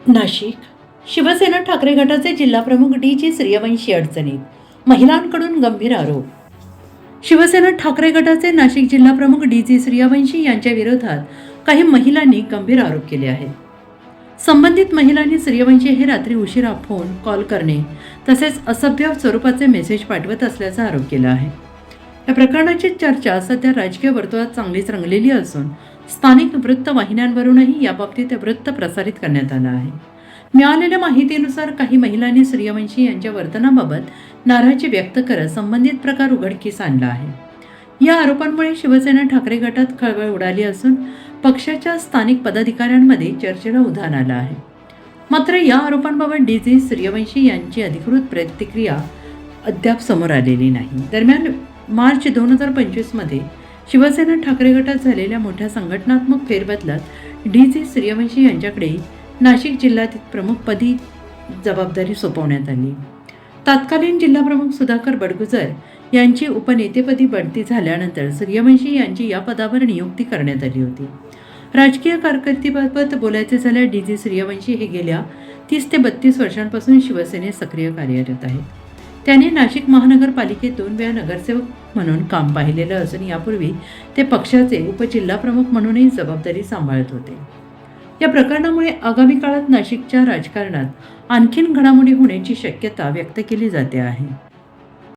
नाशिक शिवसेना ठाकरे गटाचे जिल्हाप्रमुख डी.जी. सूर्यवंशी अडचणीत, महिलांकडून गंभीर आरोप. शिवसेना ठाकरे गटाचे नाशिक जिल्हाप्रमुख डी.जी. सूर्यवंशी यांच्या विरोधात काही महिलांनी गंभीर आरोप केले आहेत. संबंधित महिलांनी सूर्यवंशी हे रात्री उशिरा फोन कॉल करणे तसेच असभ्य स्वरूपाचे मेसेज पाठवत असल्याचा आरोप केला आहे. या प्रकरणाची चर्चा सध्या राजकीय वर्तुळात चांगलीच रंगलेली असून स्थानिक वृत्तवाहिन्यांवरूनही याबाबतीत वृत्त प्रसारित करण्यात आलं आहे. मिळालेल्या माहितीनुसार काही महिलांनी सूर्यवंशी यांच्या वर्तनाबाबत नाराजी व्यक्त करत संबंधित प्रकार उघडकीस आणला आहे. या आरोपांमुळे शिवसेना ठाकरे गटात खळबळ उडाली असून पक्षाच्या स्थानिक पदाधिकाऱ्यांमध्ये चर्चेला उधाण आलं आहे. मात्र या आरोपांबाबत डी.जी. सूर्यवंशी यांची अधिकृत प्रतिक्रिया अद्याप समोर आलेली नाही. दरम्यान मार्च 2025 मध्ये शिवसेना ठाकरे गटात झालेल्या मोठ्या संघटनात्मक फेरबदलात डी.जी. सूर्यवंशी यांच्याकडे नाशिक जिल्ह्यातील प्रमुखपदी जबाबदारी सोपवण्यात आली. तत्कालीन जिल्हाप्रमुख सुधाकर बडगुजर यांची उपनेतेपदी बढती झाल्यानंतर सूर्यवंशी यांची या पदावर नियुक्ती करण्यात आली होती. राजकीय कारकिर्दीबाबत बोलायचे झाल्यास डी.जी. सूर्यवंशी हे गेल्या 30 ते 32 वर्षांपासून शिवसेनेत सक्रिय कार्यरत आहेत. त्याने नाशिक महानगरपालिकेत 2 वेळा नगरसेवक म्हणून काम पाहिलेलं असून यापूर्वी ते पक्षाचे उपजिल्हाप्रमुख म्हणूनही जबाबदारी सांभाळत होते. या प्रकरणामुळे आगामी काळात नाशिकच्या राजकारणात आणखीन घडामोडी होण्याची शक्यता व्यक्त केली जाते आहे.